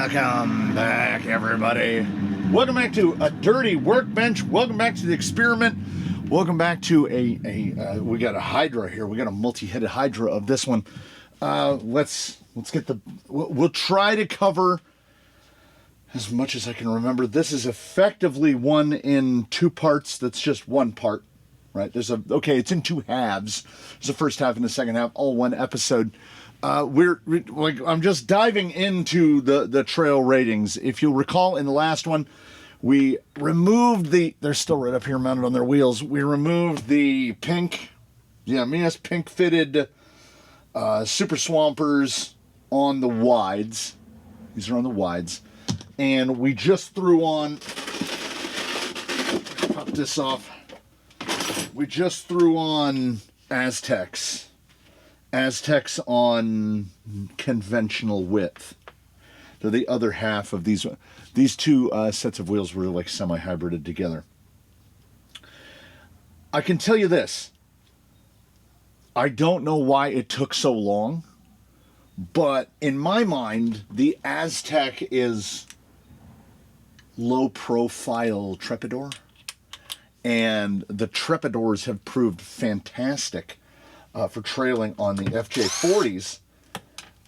Welcome back, everybody. Welcome back to a dirty workbench. Welcome back to the experiment. Welcome back to we got a Hydra here. We got a multi-headed Hydra of this one. Let's get the. We'll try to cover as much as I can remember. This is effectively one in two parts. That's just one part, right? It's in two halves. There's the first half and the second half, all one episode. I'm just diving into the trail ratings. If you'll recall, in the last one, we removed they're still right up here mounted on their wheels. We removed the pink, pink fitted Super Swampers on the wides. These are on the wides. And we just threw on, pop this off. We just threw on Azteks. Azteks on conventional width. They're the other half of these. These two sets of wheels were like semi-hybrided together. I can tell you this. I don't know why it took so long, but in my mind, the Aztek is low-profile Trepidor, and the Trepidors have proved fantastic for trailing on the FJ40s.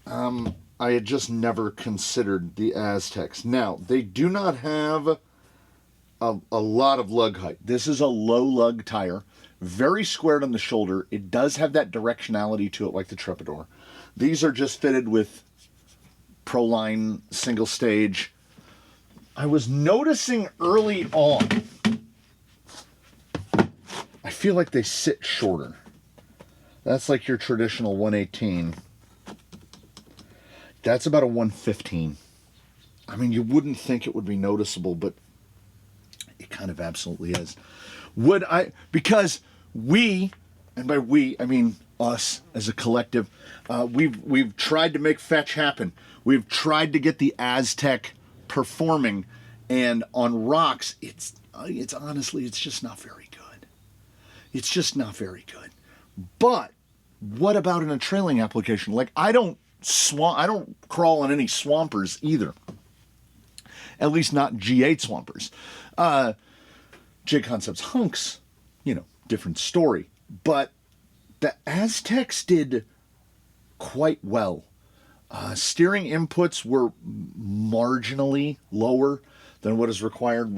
I had just never considered the Azteks. Now, they do not have a lot of lug height. This is a low lug tire, very squared on the shoulder. It does have that directionality to it like the Trepidor. These are just fitted with ProLine single stage. I was noticing early on, I feel like they sit shorter. That's like your traditional 118. That's about a 115. I mean, you wouldn't think it would be noticeable, but it kind of absolutely is. Because we, and by we, I mean us as a collective, we've tried to make fetch happen. We've tried to get the Aztek performing, and on rocks, it's honestly, it's just not very good. It's just not very good. But what about in a trailing application? Like, I don't crawl on any swampers either. At least not G8 swampers. J Concepts hunks, different story. But the Azteks did quite well. Steering inputs were marginally lower than what is required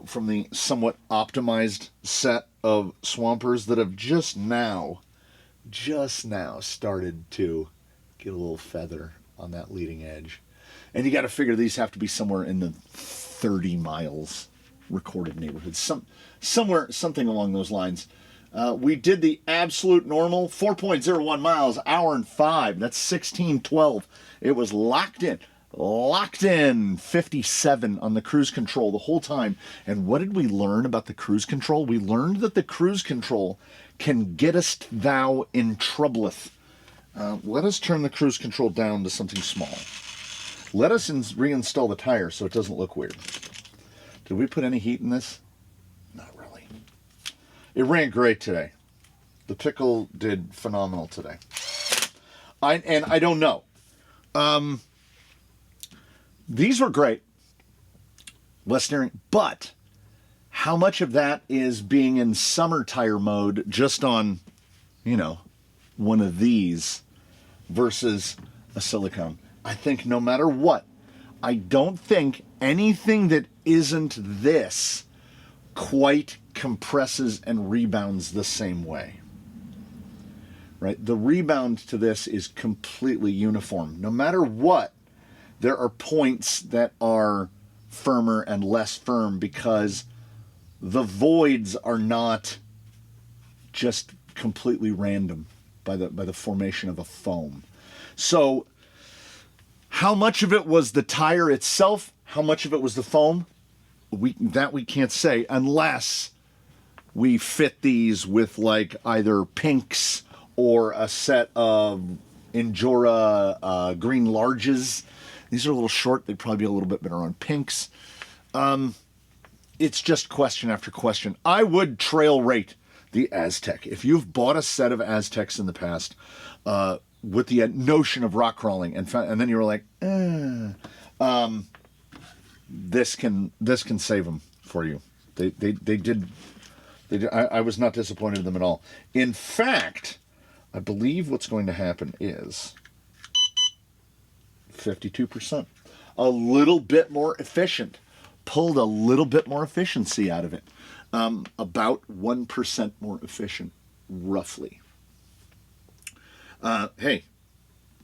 from the somewhat optimized set of swampers that have just now started to get a little feather on that leading edge. And you got to figure these have to be somewhere in the 30 miles recorded neighborhood. Something along those lines. We did the absolute normal, 4.01 miles, hour and 5. That's 16:12. It was locked in, 57 on the cruise control the whole time. And what did we learn about the cruise control? We learned that the cruise control can get us thou in troubleth. Let us turn the cruise control down to something small. Let us reinstall the tire so it doesn't look weird. Did we put any heat in this? Not really. It ran great today. The pickle did phenomenal today. I don't know. These were great. Less steering, but how much of that is being in summer tire mode just on, one of these versus a silicone? I think no matter what, I don't think anything that isn't this quite compresses and rebounds the same way. Right? The rebound to this is completely uniform. No matter what, there are points that are firmer and less firm because the voids are not just completely random by the formation of a foam. So how much of it was the tire itself? How much of it was the foam? We can't say unless we fit these with like either pinks or a set of Injora green larges. These are a little short. They'd probably be a little bit better on pinks. It's just question after question. I would trail rate the Aztek. If you've bought a set of Azteks in the past with the notion of rock crawling and then you were like, This can save them for you. They did. I was not disappointed in them at all. In fact, I believe what's going to happen is 52%. A little bit more efficient. Pulled a little bit more efficiency out of it. About 1% more efficient, roughly. Hey,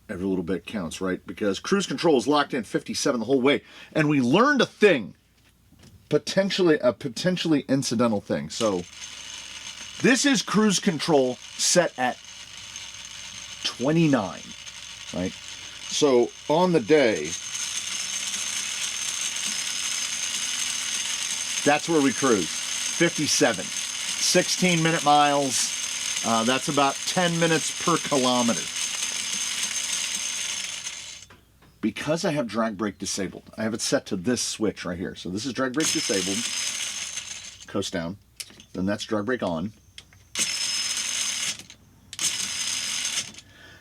every little bit counts, right? Because cruise control is locked in 57 the whole way. And we learned a thing. A potentially incidental thing. So this is cruise control set at 29, right? So on the day, that's where we cruise. 57, 16-minute miles. That's about 10 minutes per kilometer. Because I have drag brake disabled, I have it set to this switch right here. So this is drag brake disabled, coast down, then that's drag brake on.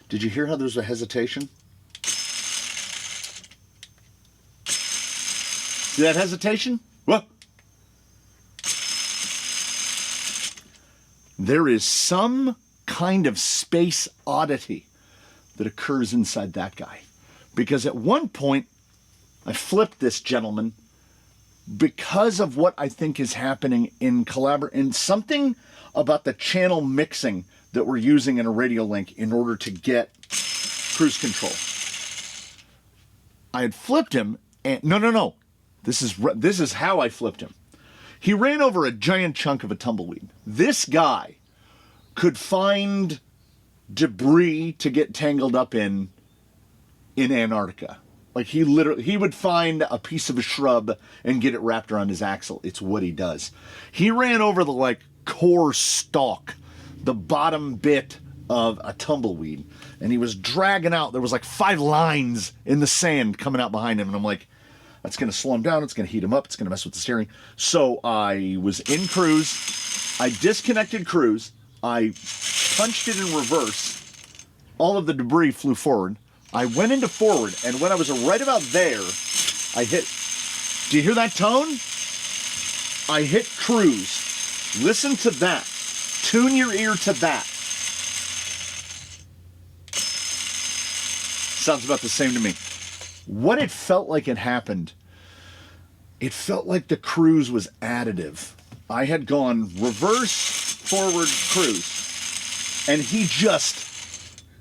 Did you hear how there's a hesitation? See that hesitation? What? There is some kind of space oddity that occurs inside that guy. Because at one point, I flipped this gentleman because of what I think is happening in something about the channel mixing that we're using in a radio link in order to get cruise control. I had flipped him, and no. This is how I flipped him. He ran over a giant chunk of a tumbleweed. This guy could find debris to get tangled up in Antarctica. Like he would find a piece of a shrub and get it wrapped around his axle. It's what he does. He ran over the core stalk, the bottom bit of a tumbleweed, and he was dragging out. There was 5 lines in the sand coming out behind him, and I'm like, that's going to slow him down. It's going to heat him up. It's going to mess with the steering. So I was in cruise. I disconnected cruise. I punched it in reverse. All of the debris flew forward. I went into forward, and when I was right about there, I hit... Do you hear that tone? I hit cruise. Listen to that. Tune your ear to that. Sounds about the same to me. What it felt like it happened, it felt like the cruise was additive. I had gone reverse, forward, cruise, and he just...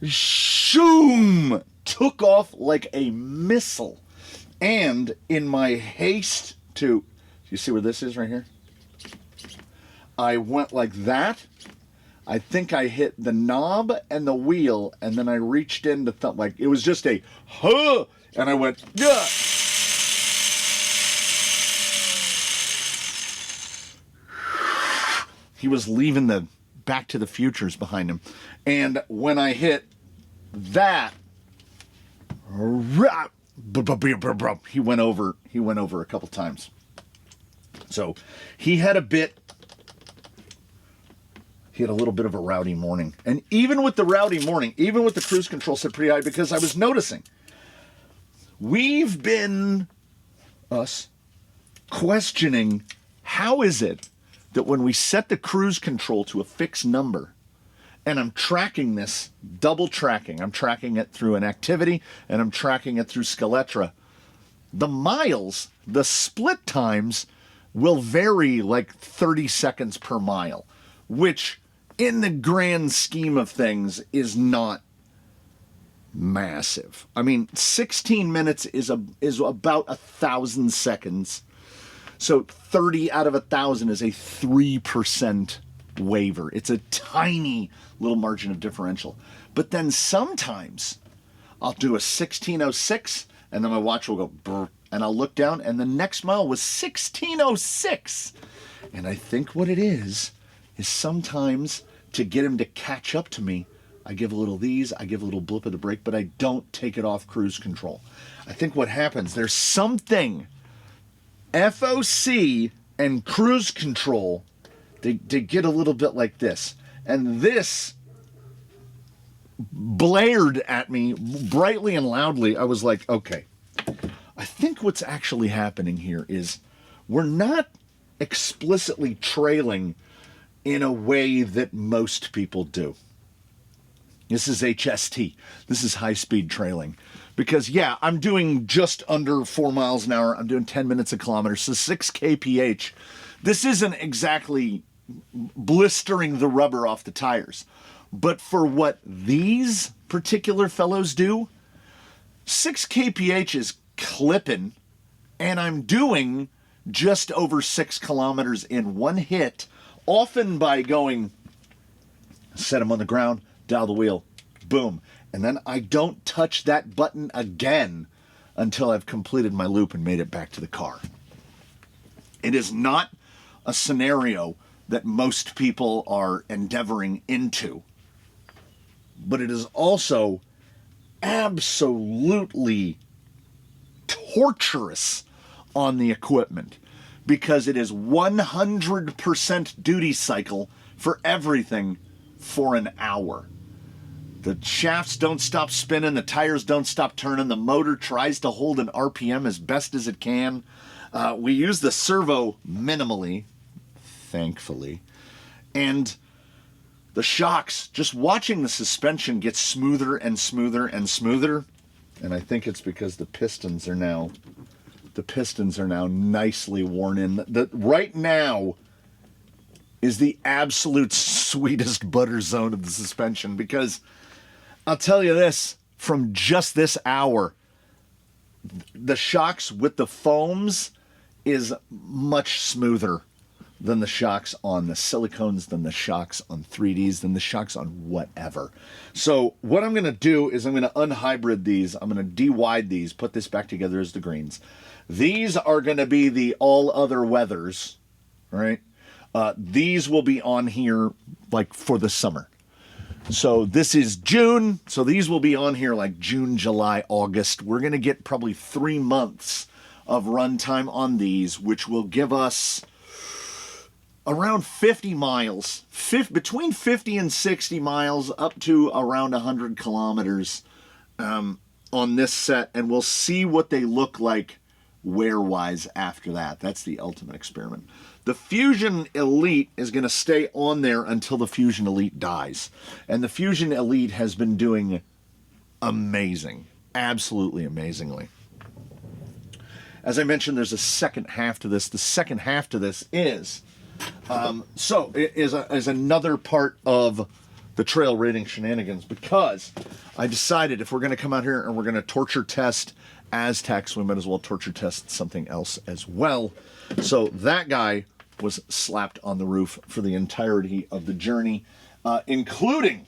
shoom! Took off like a missile. And in my haste to... You see where this is right here? I went like that. I think I hit the knob and the wheel, and then I reached in to thump. It was just a huh, and I went, yeah. He was leaving the Back to the Futures behind him. And when I hit that, he went over a couple times. So he had a little bit of a rowdy morning. And even with the rowdy morning, even with the cruise control set pretty high, because I was noticing, we've been, questioning, how is it that when we set the cruise control to a fixed number, and I'm tracking this, double tracking. I'm tracking it through an activity, and I'm tracking it through Skeletra. The miles, the split times, will vary 30 seconds per mile, which, in the grand scheme of things, is not massive. I mean, 16 minutes is about 1,000 seconds. So 30 out of 1,000 is a 3% waiver. It's a tiny little margin of differential. But then sometimes I'll do a 16:06, and then my watch will go brr, and I'll look down, and the next mile was 16:06. And I think what it is sometimes to get him to catch up to me, I give a little I give a little blip of the brake, but I don't take it off cruise control. I think what happens, there's something, FOC and cruise control, they get a little bit like this. And this blared at me brightly and loudly. I was like, okay, I think what's actually happening here is we're not explicitly trailing in a way that most people do. This is HST. This is high-speed trailing. Because, yeah, I'm doing just under 4 miles an hour. I'm doing 10 minutes a kilometer, so 6 kph. This isn't exactly blistering the rubber off the tires. But for what these particular fellows do, 6 kph is clipping, and I'm doing just over 6 kilometers in one hit, often by going, set them on the ground, dial the wheel, boom. And then I don't touch that button again until I've completed my loop and made it back to the car. It is not a scenario that most people are endeavoring into, but it is also absolutely torturous on the equipment because it is 100% duty cycle for everything for an hour. The shafts don't stop spinning, the tires don't stop turning, the motor tries to hold an RPM as best as it can. We use the servo minimally, thankfully, and the shocks, just watching the suspension get smoother and smoother and smoother, and I think it's because the pistons are now nicely worn in. Right now is the absolute sweetest butter zone of the suspension, because I'll tell you this, from just this hour, the shocks with the foams is much smoother than the shocks on the silicones, than the shocks on 3Ds, than the shocks on whatever. So what I'm going to do is I'm going to unhybrid these. I'm going to de-wide these, put this back together as the greens. These are going to be the all other weathers, right? These will be on here like for the summer. So this is June, so these will be on here like June, July, August. We're going to get probably 3 months of runtime on these, which will give us around 50 miles, between 50 and 60 miles, up to around 100 kilometers on this set, and we'll see what they look like wear-wise after that. That's the ultimate experiment. The Fusion Elite is going to stay on there until the Fusion Elite dies. And the Fusion Elite has been doing amazing. Absolutely amazingly. As I mentioned, there's a second half to this. The second half to this is another part of the trail rating shenanigans, because I decided if we're going to come out here and we're going to torture test Azteks, we might as well torture test something else as well. So that guy was slapped on the roof for the entirety of the journey, including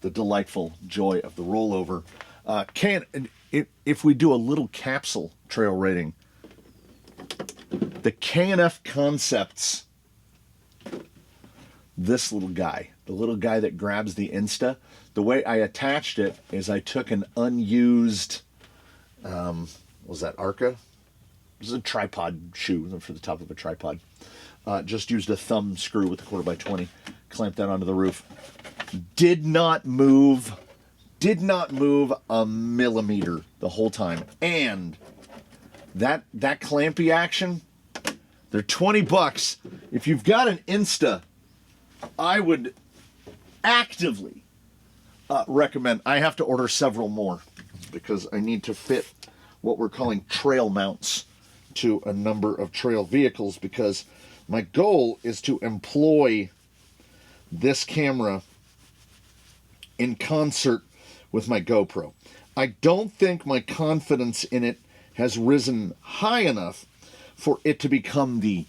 the delightful joy of the rollover. If we do a little capsule trail rating, the KNF Concepts, this little guy, the little guy that grabs the Insta, the way I attached it is I took an unused, was that Arca? This is a tripod shoe for the top of a tripod. Just used a thumb screw with a 4x20, clamped that onto the roof. Did not move a millimeter the whole time. And that clampy action, they're $20. If you've got an Insta, I would actively recommend. I have to order several more because I need to fit what we're calling trail mounts to a number of trail vehicles, because my goal is to employ this camera in concert with my GoPro. I don't think my confidence in it has risen high enough for it to become the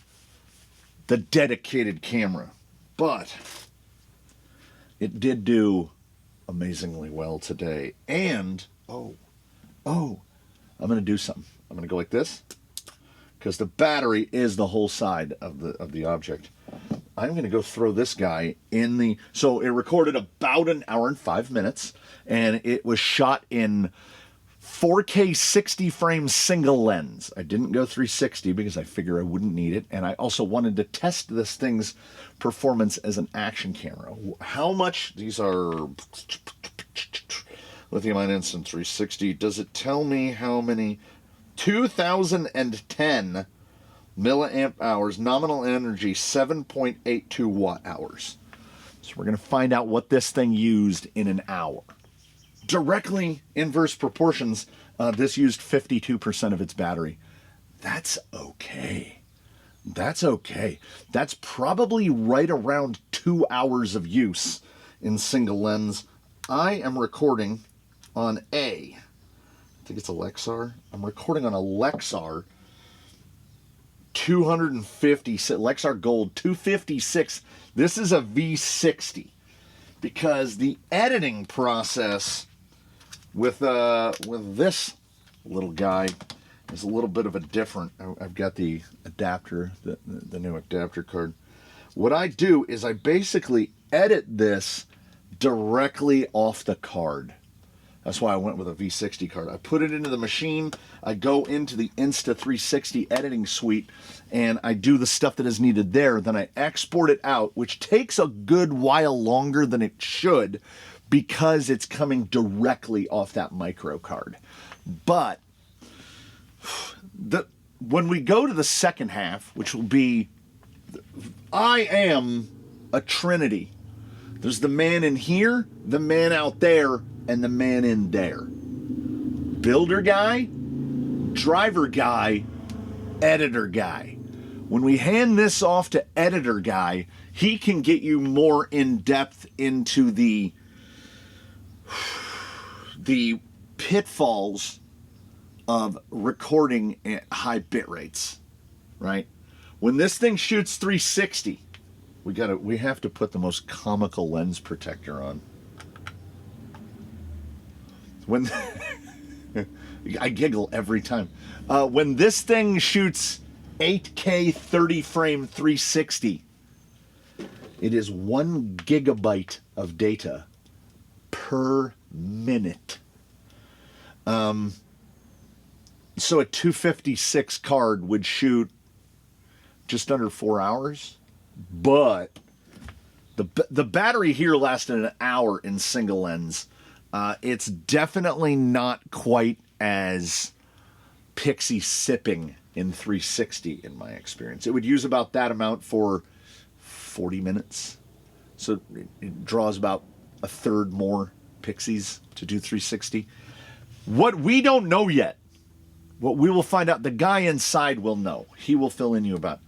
dedicated camera, but it did do amazingly well today. And I'm going to do something. I'm going to go like this, because the battery is the whole side of the object. I'm going to go throw this guy in the... So it recorded about an hour and 5 minutes, and it was shot in 4K 60 frame single lens. I didn't go 360 because I figure I wouldn't need it, and I also wanted to test this thing's performance as an action camera. How much... These are lithium-ion instant 360. Does it tell me how many 2010 milliamp hours, nominal energy 7.82 watt hours. So we're going to find out what this thing used in an hour. Directly inverse proportions, this used 52% of its battery. That's okay. That's okay. That's probably right around 2 hours of use in single lens. I am recording on I think it's a Lexar. I'm recording on a Lexar 250, Lexar Gold 256. This is a V60 because the editing process with this little guy is a little bit of a different. I've got the adapter, the new adapter card. What I do is I basically edit this directly off the card. That's why I went with a V60 card. I put it into the machine, I go into the Insta340 editing suite, and I do the stuff that is needed there. Then I export it out, which takes a good while longer than it should because it's coming directly off that micro card. But when we go to the second half, which will be, I am a trinity. There's the man in here, the man out there, and the man in there. Builder guy, driver guy, editor guy. When we hand this off to editor guy, he can get you more in depth into the pitfalls of recording at high bit rates, right? When this thing shoots 360, we have to put the most comical lens protector on. When I giggle every time. When this thing shoots 8K 30 frame 360, it is 1 gigabyte of data per minute. So a 256 card would shoot just under 4 hours, but the battery here lasted an hour in single lens. It's definitely not quite as pixie sipping in 360 in my experience. It would use about that amount for 40 minutes. So it draws about a third more pixies to do 360. What we don't know yet, what we will find out, the guy inside will know. He will fill in you about.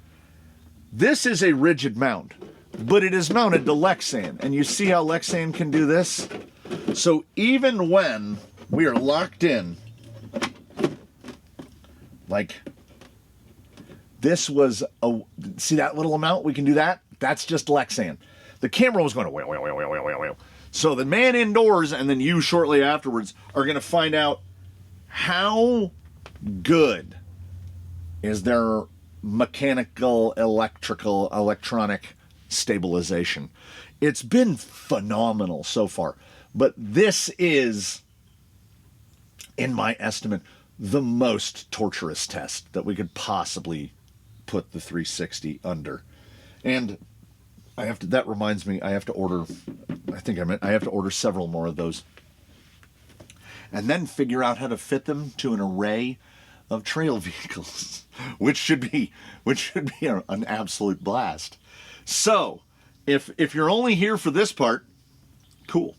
This is a rigid mount, but it is mounted to Lexan. And you see how Lexan can do this? So even when we are locked in, like this was a, see that little amount? We can do that. That's just Lexan. The camera was going to whale, whale, whale, whale, whale, whale. So the man indoors and then you shortly afterwards are going to find out how good is their mechanical, electrical, electronic stabilization. It's been phenomenal so far. But this is, in my estimate, the most torturous test that we could possibly put the 360 under. And I have to, that reminds me, I have to order, I have to order several more of those. And then figure out how to fit them to an array of trail vehicles, which should be an absolute blast. So, if you're only here for this part, cool.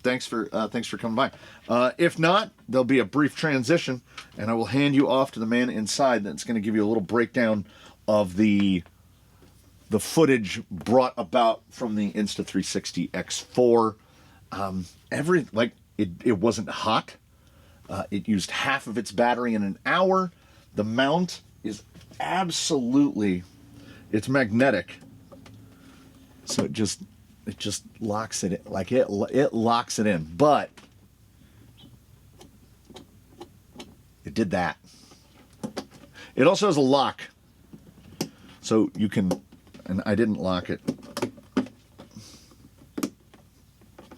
Thanks for coming by. If not, there'll be a brief transition, and I will hand you off to the man inside. That's going to give you a little breakdown of the footage brought about from the Insta340 X4. It wasn't hot. It used half of its battery in an hour. The mount is absolutely, it's magnetic. So it just locks it in, like it locks it in, but it did that. It also has a lock, so you can, and I didn't lock it.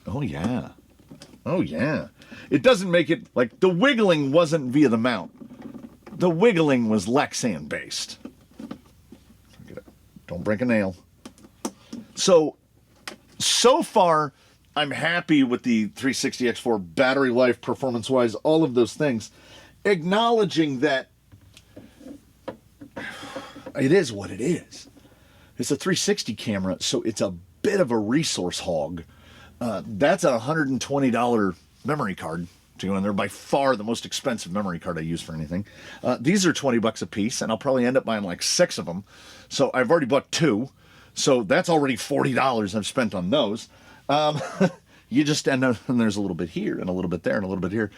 Oh yeah. Oh yeah. It doesn't make it, like, the wiggling wasn't via the mount. The wiggling was Lexan based. Don't break a nail. So far, I'm happy with the 360 X4 battery life, performance-wise, all of those things. acknowledging that it is what it is. It's a 360 camera, so it's a bit of a resource hog. That's a $120 memory card to go in there. By far the most expensive memory card I use for anything. These are $20 a piece, and I'll probably end up buying like 6 of them. So I've already bought 2. So that's already $40 I've spent on those. You just end up, and there's a little bit here, and a little bit there, and a little bit here.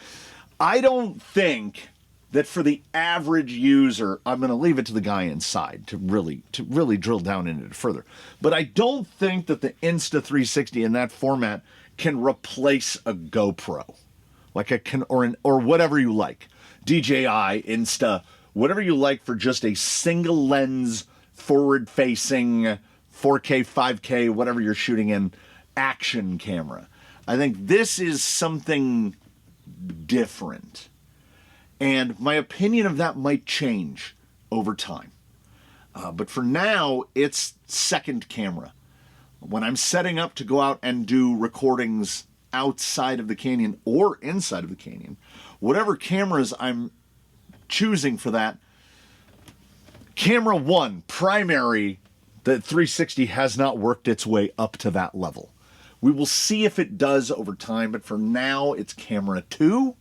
I don't think that for the average user, I'm going to leave it to the guy inside to really drill down into it further. But I don't think that the Insta360 in that format can replace a GoPro, like or whatever you like, DJI, Insta, whatever you like for just a single lens, forward-facing 4K, 5K, whatever you're shooting in, action camera. I think this is something different. And my opinion of that might change over time. But for now, it's second camera. When I'm setting up to go out and do recordings outside of the canyon or inside of the canyon, whatever cameras I'm choosing for that, camera 1, primary, the 360 has not worked its way up to that level. We will see if it does over time, but for now, it's camera 2.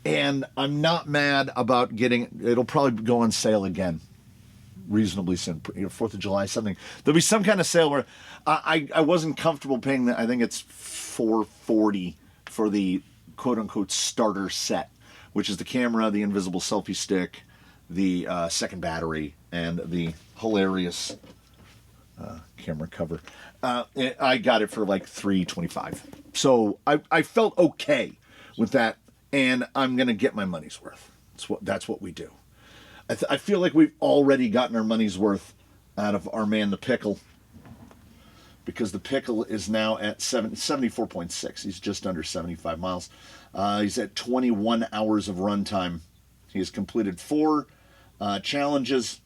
And I'm not mad about getting, it'll probably go on sale again reasonably soon, 4th of July, something. There'll be some kind of sale where I wasn't comfortable paying that. I think it's $440 for the quote unquote starter set, which is the camera, the invisible selfie stick, the second battery, and the hilarious camera cover. I got it for like $325. So I felt okay with that. And I'm going to get my money's worth. That's what we do. I feel like we've already gotten our money's worth out of our man, the Pickle, because the Pickle is now at 74.6. He's just under 75 miles. He's at 21 hours of runtime. He has completed 4 challenges,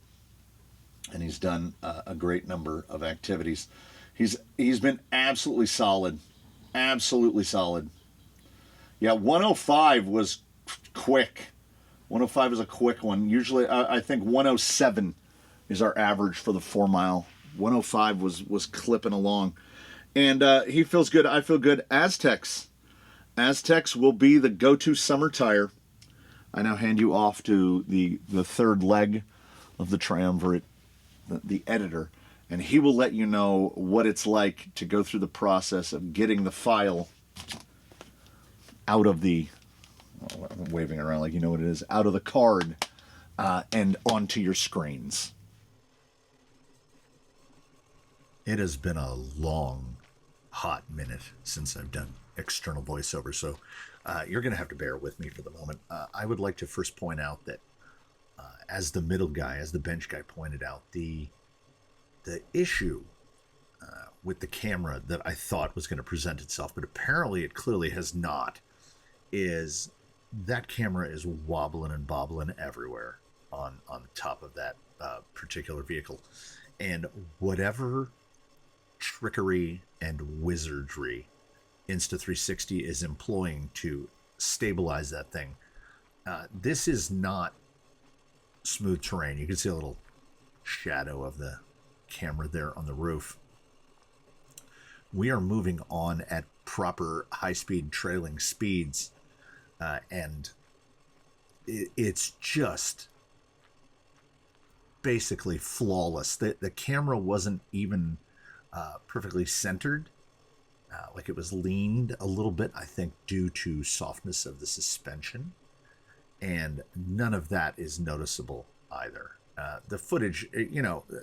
and he's done a great number of activities. He's been absolutely solid. Absolutely solid. Yeah, 105 was quick. 105 is a quick one. Usually, I think 107 is our average for the 4 mile. 105 was clipping along. And he feels good. I feel good. Azteks. Azteks will be the go-to summer tire. I now hand you off to the third leg of the triumvirate, the editor. And he will let you know what it's like to go through the process of getting the file out of the, I'm waving around like you know what it is, out of the card and onto your screens. It has been a long, hot minute since I've done external voiceover, so you're going to have to bear with me for the moment. I would like to first point out that as the middle guy, as the bench guy pointed out, the issue with the camera that I thought was going to present itself, but apparently it clearly has not, is that camera is wobbling and bobbling everywhere on the top of that particular vehicle. And whatever trickery and wizardry Insta360 is employing to stabilize that thing, this is not smooth terrain. You can see a little shadow of the camera there on the roof. We are moving on at proper high-speed trailing speeds, and it's just basically flawless. The camera wasn't even perfectly centered. Like it was leaned a little bit, I think, due to softness of the suspension. And none of that is noticeable either. The footage,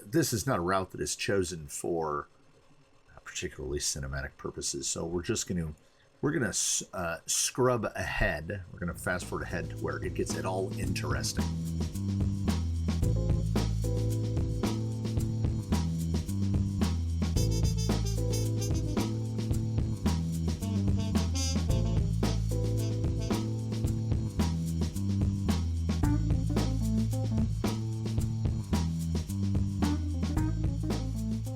this is not a route that is chosen for particularly cinematic purposes. So we're going to scrub ahead. We're going to fast forward ahead to where it gets it all interesting.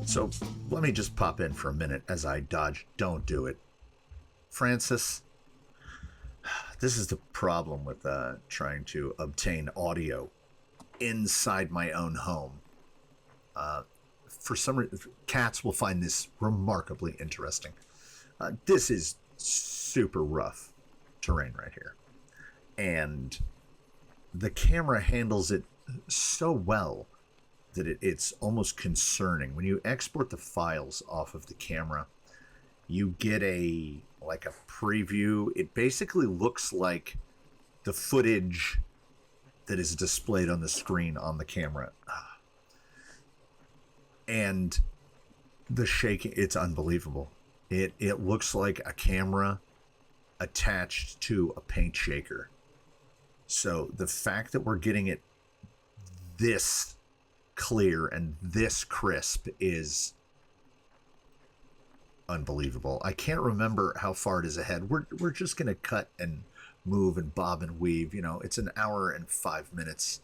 So let me just pop in for a minute as I dodge. Don't do it. Francis, This is the problem with trying to obtain audio inside my own home. For some reason, cats will find this remarkably interesting. This is super rough terrain right here. And the camera handles it so well that it's almost concerning. When you export the files off of the camera, you get a preview. It basically looks like the footage that is displayed on the screen on the camera. And the shaking, it's unbelievable. It looks like a camera attached to a paint shaker. So the fact that we're getting it this clear and this crisp is unbelievable. I can't remember how far it is ahead. We're just going to cut and move and bob and weave. You know, it's an hour and 5 minutes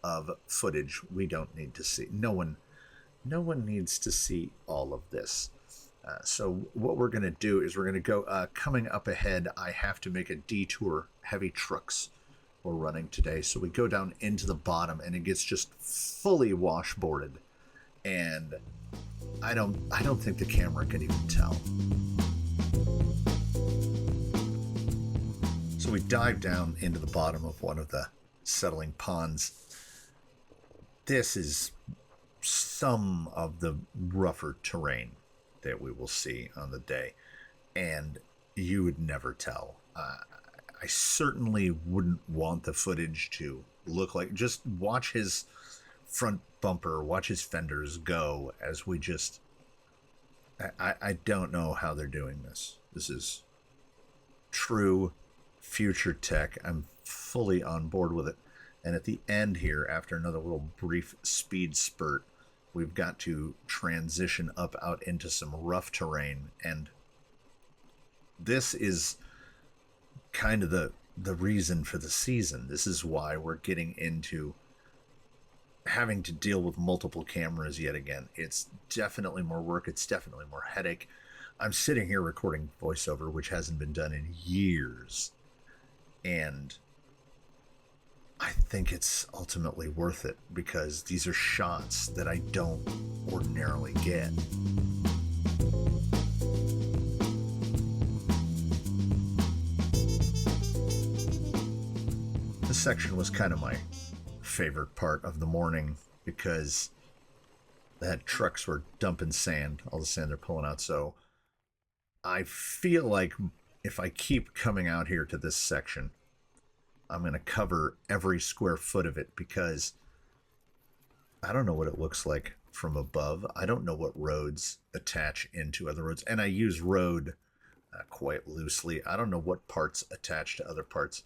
of footage we don't need to see. No one needs to see all of this. So what we're going to do is we're going to go coming up ahead. I have to make a detour. Heavy trucks we're running today, so we go down into the bottom and it gets just fully washboarded, and I don't think the camera can even tell. So we dive down into the bottom of one of the settling ponds. This is some of the rougher terrain that we will see on the day, and you would never tell. I certainly wouldn't want the footage to look like, just watch his front bumper, watch his fenders go as we just, I don't know how they're doing this. This is true future tech. I'm fully on board with it. And at the end here, after another little brief speed spurt, we've got to transition up out into some rough terrain. And this is kind of the reason for the season. This is why we're getting into having to deal with multiple cameras yet again. It's definitely more work. It's definitely more headache. I'm sitting here recording voiceover, which hasn't been done in years. And I think it's ultimately worth it because these are shots that I don't ordinarily get. This section was kind of my favorite part of the morning because the trucks were dumping sand, all the sand they're pulling out. So I feel like if I keep coming out here to this section, I'm going to cover every square foot of it because I don't know what it looks like from above. I don't know what roads attach into other roads. And I use road quite loosely. I don't know what parts attach to other parts.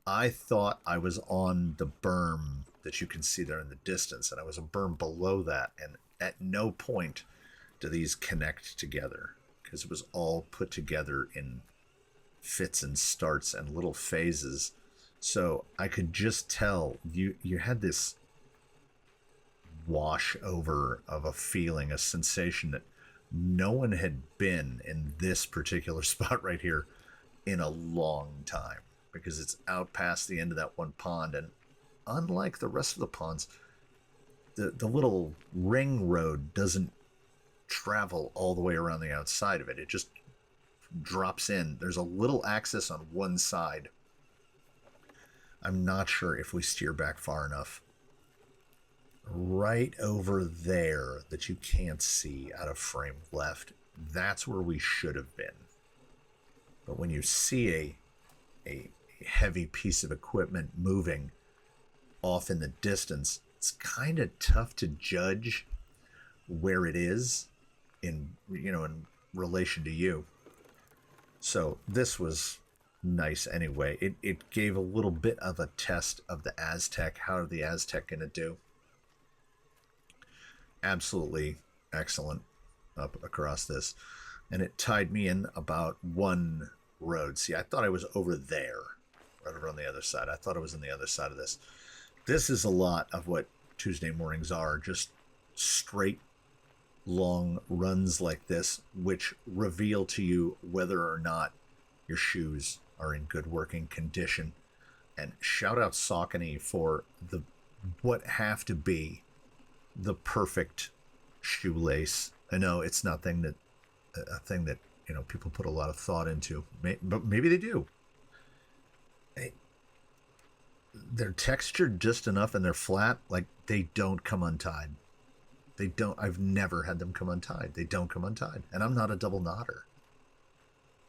I thought I was on the berm that you can see there in the distance, and I was a berm below that. And at no point do these connect together because it was all put together in fits and starts and little phases. So I could just tell you had this wash over of a feeling, a sensation that no one had been in this particular spot right here in a long time because it's out past the end of that one pond. And unlike the rest of the ponds, the little ring road doesn't travel all the way around the outside of it. It just drops in. There's a little access on one side. I'm not sure if we steer back far enough. Right over there that you can't see out of frame left, that's where we should have been. But when you see a heavy piece of equipment moving off in the distance, it's kind of tough to judge where it is in relation to you. So this was nice anyway. It gave a little bit of a test of the Aztek. How are the Aztek going to do? Absolutely excellent up across this. And it tied me in about one road. See, I thought I was over there, right over on the other side. I thought I was on the other side of this. This is a lot of what Tuesday mornings are, just straight long runs like this, which reveal to you whether or not your shoes are in good working condition. And shout out Saucony for what have to be the perfect shoelace. I know it's not a thing that people put a lot of thought into, but maybe they do. They're textured just enough and they're flat, like they don't come untied. I've never had them come untied. They don't come untied. And I'm not a double knotter.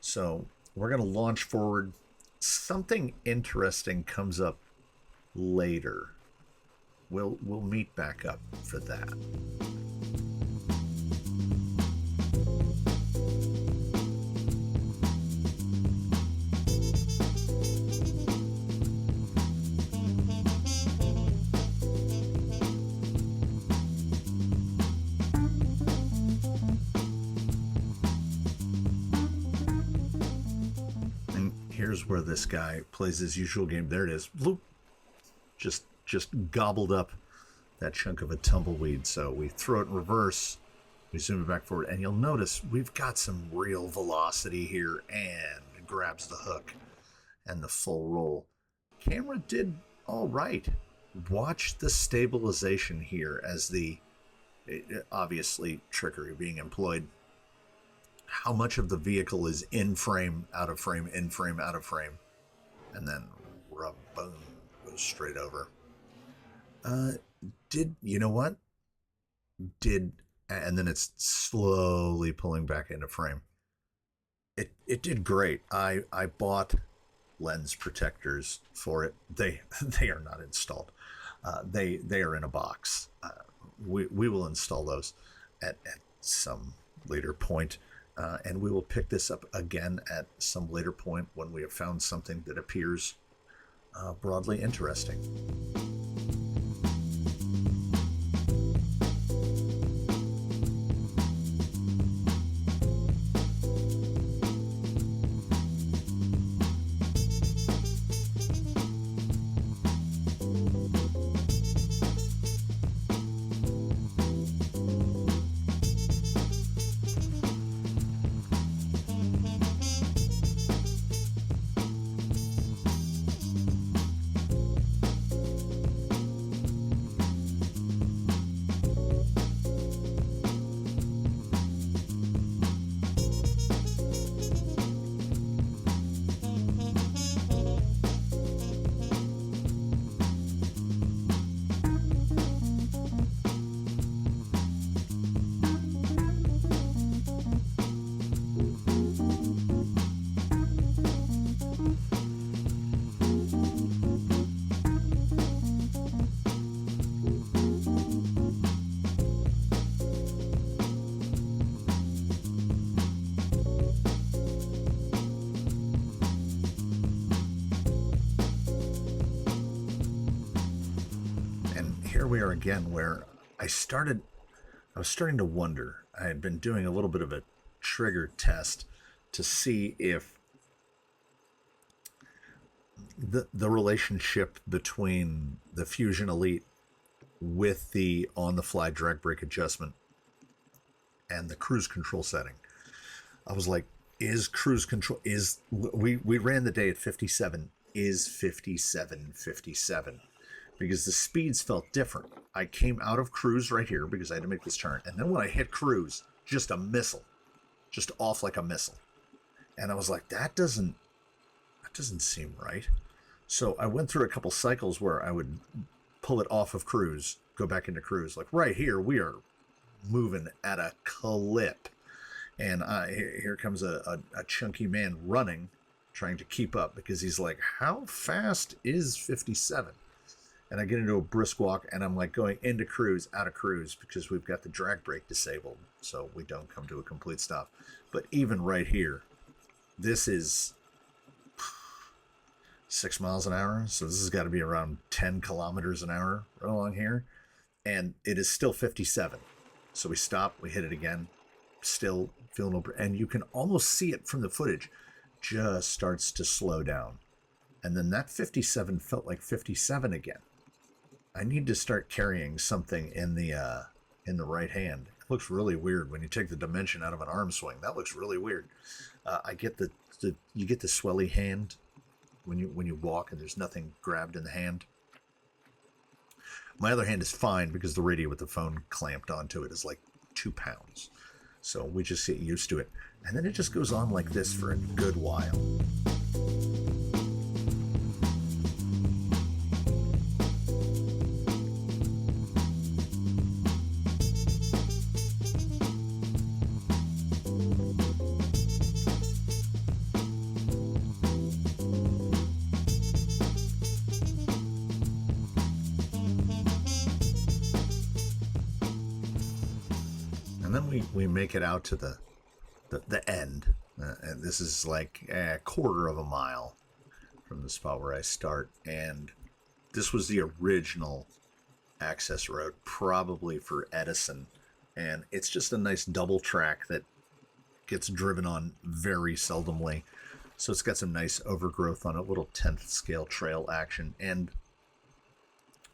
So we're going to launch forward. Something interesting comes up later. We'll meet back up for that. Here's where this guy plays his usual game. There it is. Bloop. Just gobbled up that chunk of a tumbleweed. So we throw it in reverse. We zoom it back forward. And you'll notice we've got some real velocity here. And it grabs the hook and the full roll. Camera did all right. Watch the stabilization here as obviously trickery being employed. How much of the vehicle is in frame, out of frame, in frame, out of frame. And then boom, goes straight over. You know what? And then it's slowly pulling back into frame. It did great. I bought lens protectors for it. They are not installed. They are in a box. We will install those at some later point. And we will pick this up again at some later point when we have found something that appears broadly interesting. We are again where I was starting to wonder. I had been doing a little bit of a trigger test to see if the relationship between the Fusion Elite with the on-the-fly drag brake adjustment and the cruise control setting. I was like, is cruise control, we ran the day at 57, is 57? Because the speeds felt different. I came out of cruise right here because I had to make this turn. And then when I hit cruise, just a missile. Just off like a missile. And I was like, that doesn't seem right. So I went through a couple cycles where I would pull it off of cruise, go back into cruise. Like right here, we are moving at a clip. And here comes a chunky man running, trying to keep up because he's like, how fast is 57? And I get into a brisk walk, and I'm like going into cruise, out of cruise, because we've got the drag brake disabled, so we don't come to a complete stop. But even right here, this is 6 miles an hour, so this has got to be around 10 kilometers an hour right along here, and it is still 57. So we stop, we hit it again, still feeling over, and you can almost see it from the footage, just starts to slow down. And then that 57 felt like 57 again. I need to start carrying something in the right hand. It looks really weird when you take the dimension out of an arm swing. That looks really weird. I get you get the swelly hand when you walk and there's nothing grabbed in the hand. My other hand is fine because the radio with the phone clamped onto it is like 2 pounds. So we just get used to it. And then it just goes on like this for a good while. And then we make it out to the end. And this is like a quarter of a mile from the spot where I start. And this was the original access road, probably for Edison. And it's just a nice double track that gets driven on very seldomly. So it's got some nice overgrowth on it, little 10th scale trail action. And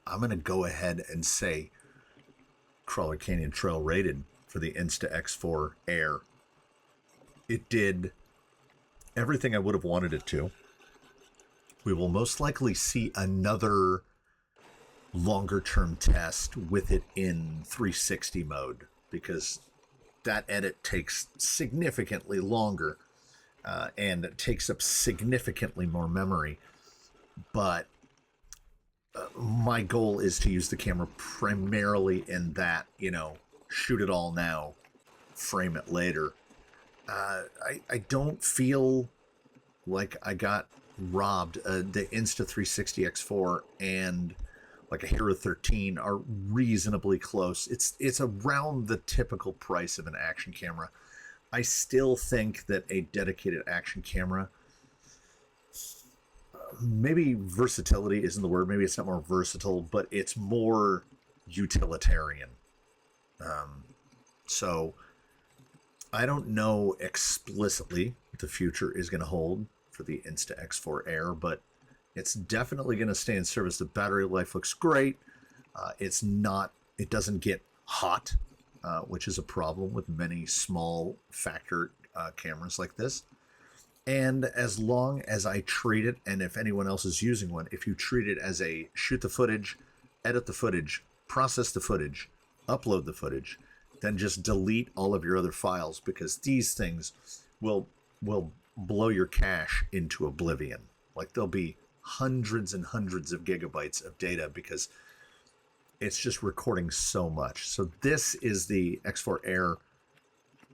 I'm going to go ahead and say Crawler Canyon Trail rated for the Insta X4 Air. It did everything I would have wanted it to. We will most likely see another longer term test with it in 360 mode, because that edit takes significantly longer and it takes up significantly more memory. But my goal is to use the camera primarily in that, shoot it all now, frame it later. I don't feel like I got robbed. The Insta340 X4 and like a Hero 13 are reasonably close. It's around the typical price of an action camera. I still think that a dedicated action camera, maybe versatility isn't the word. Maybe it's not more versatile, but it's more utilitarian. So I don't know explicitly what the future is going to hold for the Insta X4 Air, but it's definitely going to stay in service. The battery life looks great. It doesn't get hot, which is a problem with many small factor cameras like this. And as long as I treat it, and if anyone else is using one, if you treat it as a shoot the footage, edit the footage, process the footage, upload the footage, then just delete all of your other files, because these things will blow your cache into oblivion. Like there'll be hundreds and hundreds of gigabytes of data because it's just recording so much. So this is the X4 Air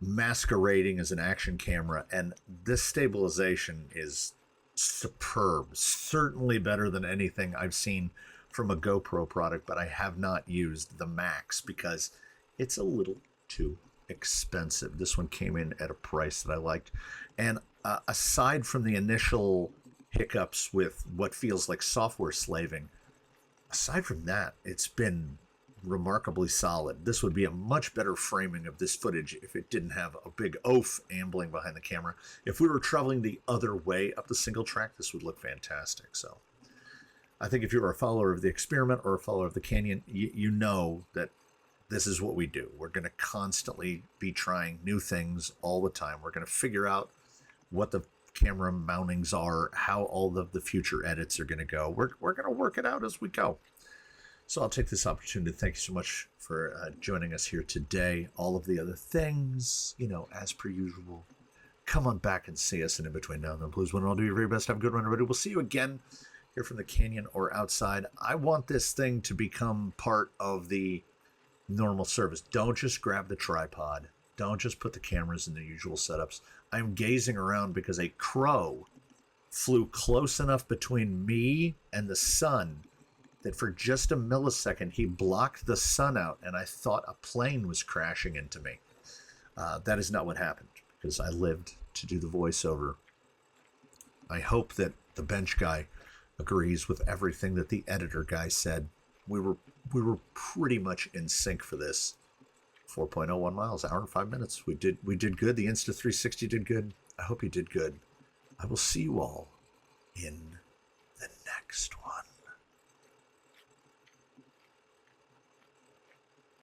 masquerading as an action camera, and this stabilization is superb. Certainly better than anything I've seen from a GoPro product, but I have not used the Max because it's a little too expensive. This one came in at a price that I liked. And aside from the initial hiccups with what feels like software slaving, aside from that, it's been remarkably solid. This would be a much better framing of this footage if it didn't have a big oaf ambling behind the camera. If we were traveling the other way up the single track, this would look fantastic. So I think if you're a follower of the experiment or a follower of the Canyon, you know that this is what we do. We're going to constantly be trying new things all the time. We're going to figure out what the camera mountings are, how all of the future edits are going to go. We're going to work it out as we go. So I'll take this opportunity to thank you so much for joining us here today. All of the other things, as per usual, come on back and see us. And in between now and then, please, one and all, do your very best. Have a good one, everybody. We'll see you again here from the Canyon or outside. I want this thing to become part of the normal service. Don't just grab the tripod. Don't just put the cameras in the usual setups. I'm gazing around because a crow flew close enough between me and the sun that for just a millisecond he blocked the sun out, and I thought a plane was crashing into me. That is not what happened, because I lived to do the voiceover. I hope that the bench guy agrees with everything that the editor guy said. We were pretty much in sync for this. 4.01 miles, hour and 5 minutes. We did good. The Insta360 did good. I hope you did good. I will see you all in the next one.